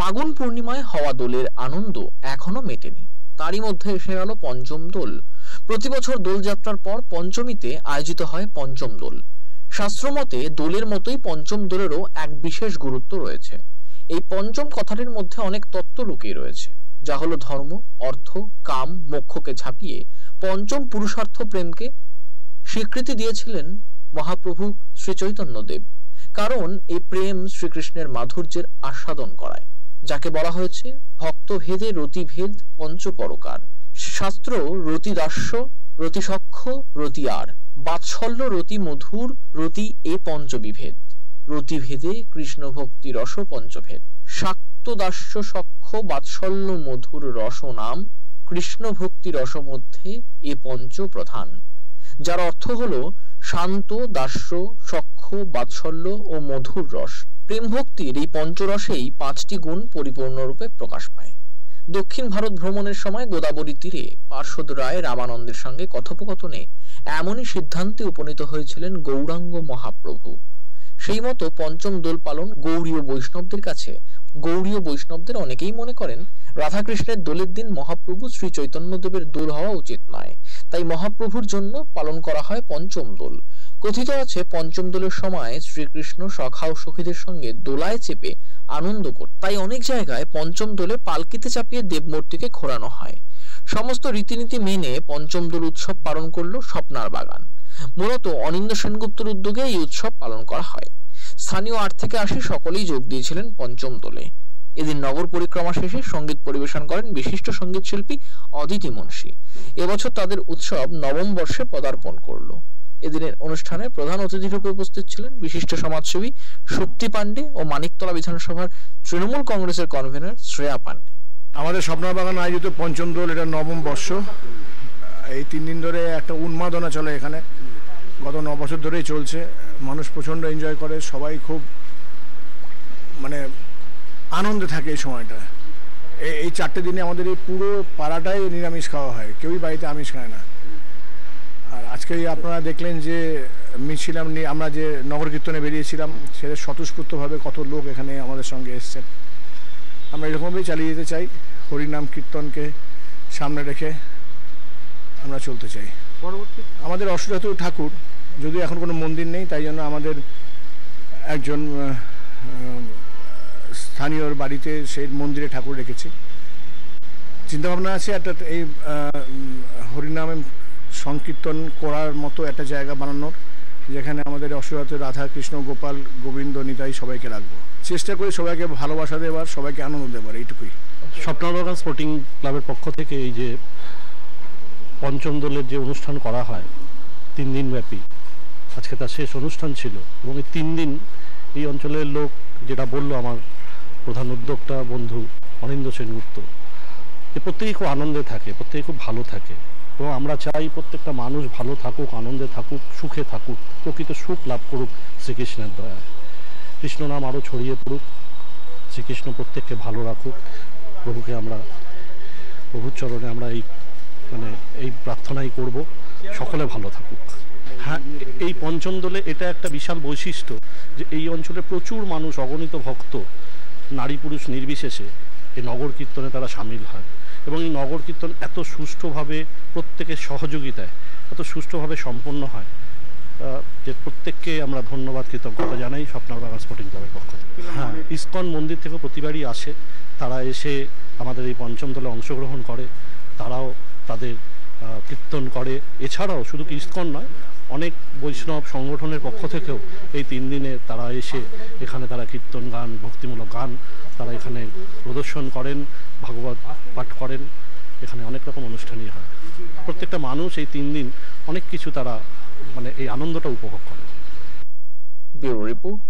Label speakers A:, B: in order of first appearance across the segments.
A: ফাগুন পূর্ণিমায় হওয়া দোলের আনন্দ এখনো মেটেনি। তারই মধ্যে এসে গেল পঞ্চম দোল। প্রতি বছর দোলযাত্রার পর পঞ্চমীতে আয়োজিত হয় পঞ্চম দোল। শাস্ত্রমতে দোলের মতোই পঞ্চম দোলেরও এক বিশেষ গুরুত্ব রয়েছে। এই পঞ্চম কথাটির মধ্যে অনেক তত্ত্ব লুকিয়ে রয়েছে, যা হলো ধর্ম, অর্থ, কাম, মোক্ষকে ঝাঁপিয়ে পঞ্চম পুরুষার্থ প্রেমকে স্বীকৃতি দিয়েছিলেন মহাপ্রভু শ্রী চৈতন্যদেব। কারণ এই প্রেম শ্রীকৃষ্ণের মাধুর্যের আস্বাদন করায়, যাকে বলা হয়েছে ভক্তভেদে রতিভেদ পঞ্চপরকার। শাস্ত্র রতিদাস্য, রতিসখ্য, রতিয়ার, বাৎসল্য, রতি মধুর, রতি এ পঞ্চবিভেদ। রতিভেদে কৃষ্ণ ভক্তি রস পঞ্চভেদ। শাক্ত দাস্য সখ্য বাৎসল্য মধুর রস নাম, কৃষ্ণ ভক্তি রস মধ্যে এ পঞ্চ প্রধান। যার অর্থ হলো শান্ত, দাস্য, সখ্য, বাৎসল্য ও মধুর রস। প্রেম ভক্তির এই পঞ্চরসেই 5টি গুণ পরিপূর্ণরূপে প্রকাশ পায়। দক্ষিণ ভারত ভ্রমণের সময় গোদাবরী তীরে পার্শ্বদ রায় রামানন্দের সঙ্গে কথোপকথনে এমনই সিদ্ধান্তে উপনীত হয়েছিলেন গৌরাঙ্গ মহাপ্রভু। সেই মতো পঞ্চম দোল পালন গৌড়ীয় বৈষ্ণবদের কাছে, গৌড়ীয় বৈষ্ণবদের অনেকেই মনে করেন রাধাকৃষ্ণের দোলের দিন মহাপ্রভু শ্রী চৈতন্যদেবের দোল হওয়া উচিত নয়। তাই মহাপ্রভুর জন্য পালন করা হয় পঞ্চম দোল। কথিত আছে পঞ্চম দোলের সময় শ্রীকৃষ্ণ সখা ও সখীদের সঙ্গে দোলায় চেপে আনন্দ করত। তাই অনেক জায়গায় পঞ্চম দোলে পালকিতে চাপিয়ে দেবমূর্তিকে ঘোরানো হয়। সমস্ত রীতিনীতি মেনে পঞ্চম দোল উৎসব পালন করলো স্বপ্নার বাগান। মূলত অনিন্দ্য সেনগুপ্তের উদ্যোগে এই উৎসব পালন করা হয়। স্থানীয় 8 থেকে 80 সকলেই যোগ দিয়েছিলেন পঞ্চম দোলে। এদিন নগর পরিক্রমা শেষে সঙ্গীত পরিবেশন করেন বিশিষ্ট সঙ্গীত শিল্পী অদিতি মুন্সী। এবছর তাদের উৎসব নবম বর্ষে পদার্পণ করলো। এদিনের অনুষ্ঠানে প্রধান অতিথি রূপে উপস্থিত ছিলেন বিশিষ্ট সমাজসেবী শক্তি পান্ডে ও মানিকতলা বিধানসভার তৃণমূল কংগ্রেসের কনভেনর শ্রেয়া পান্ডে।
B: আমাদের স্বপ্নার বাগান আয়োজিত পঞ্চম দোল, এটা নবম বর্ষ। এই 3 দিন ধরে একটা উন্মাদনা চলে এখানে, গত 9 বছর ধরেই চলছে। মানুষ প্রচণ্ড এনজয় করে, সবাই খুব আনন্দে থাকে এই সময়টা। এই 4টে দিনে আমাদের এই পুরো পাড়াটাই নিরামিষ খাওয়া হয়, কেউই বাড়িতে আমিষ খায় না। আর আজকে আপনারা দেখলেন যে মিছিলাম নিয়ে আমরা যে নগর কীর্তনে বেরিয়েছিলাম, সেটা স্বতঃস্ফূর্তভাবে কত লোক এখানে আমাদের সঙ্গে এসছেন। আমরা এরকমভাবেই চালিয়ে যেতে চাই, হরিনাম কীর্তনকে সামনে রেখে আমরা চলতে চাই। পরবর্তী আমাদের অষ্টধাতু ঠাকুর, যদিও এখন কোনো মন্দির নেই, তাই জন্য আমাদের একজন স্থানীয় বাড়িতে সেই মন্দিরে ঠাকুর রেখেছি। চিন্তাভাবনা আছে একটা এই হরিনামে সংকীর্তন করার মতো একটা জায়গা বানানোর, যেখানে আমাদের অষ্টধাতু রাধা, কৃষ্ণ, গোপাল, গোবিন্দ, নিতাই সবাইকে রাখবো। চেষ্টা করি সবাইকে ভালোবাসা দেবার, সবাইকে আনন্দ দেবার, এইটুকুই।
C: স্বপ্নার বাগান স্পোর্টিং ক্লাবের পক্ষ থেকে এই যে পঞ্চম দোলের যে অনুষ্ঠান করা হয় 3 দিন ব্যাপী, আজকে তার শেষ অনুষ্ঠান ছিল। এবং এই 3 দিন এই অঞ্চলের লোক, যেটা বললো আমার প্রধান উদ্যোক্তা বন্ধু অনিন্দ্য সেনগুপ্ত, যে প্রত্যেকেই খুব আনন্দে থাকে, প্রত্যেকে খুব ভালো থাকে। এবং আমরা চাই প্রত্যেকটা মানুষ ভালো থাকুক, আনন্দে থাকুক, সুখে থাকুক, প্রকৃত সুখ লাভ করুক শ্রীকৃষ্ণের দয়ায়। কৃষ্ণ নাম আরও ছড়িয়ে পড়ুক, শ্রীকৃষ্ণ প্রত্যেককে ভালো রাখুক। প্রভুকে আমরা, প্রভুর চরণে আমরা এই প্রার্থনাই করব, সকলে ভালো থাকুক। হ্যাঁ, এই পঞ্চম দোলে এটা একটা বিশাল বৈশিষ্ট্য যে এই অঞ্চলে প্রচুর মানুষ, অগণিত ভক্ত, নারী পুরুষ নির্বিশেষে এই নগর কীর্তনে তারা সামিল হয়। এবং এই নগর কীর্তন এত সুষ্ঠুভাবে, প্রত্যেকের সহযোগিতায় এত সুষ্ঠুভাবে সম্পন্ন হয় যে প্রত্যেককে আমরা ধন্যবাদ, কৃতজ্ঞতা জানাই স্বপ্নার বাগান স্পোর্টিং ক্লাবের পক্ষ থেকে। হ্যাঁ, ইসকন মন্দির থেকে প্রতিবারই আসে, তারা এসে আমাদের এই পঞ্চম দলে অংশগ্রহণ করে, তারাও তাদের কীর্তন করে। এছাড়াও শুধু ইসকন নয়, অনেক বৈষ্ণব সংগঠনের পক্ষ থেকেও এই 3 দিনে তারা এসে এখানে তারা কীর্তন গান, ভক্তিমূলক গান তারা এখানে প্রদর্শন করেন, ভাগবত পাঠ করেন। এখানে অনেক রকম অনুষ্ঠানই হয়। প্রত্যেকটা মানুষ এই 3 দিন অনেক কিছু তারা এই আনন্দটা উপভোগ করে।
A: Bureau report,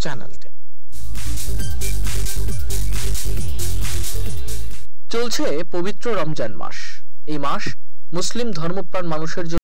A: channel 10। চলছে পবিত্র রমজান মাস। এই মাস মুসলিম ধর্মপ্রাণ মানুষের জন্য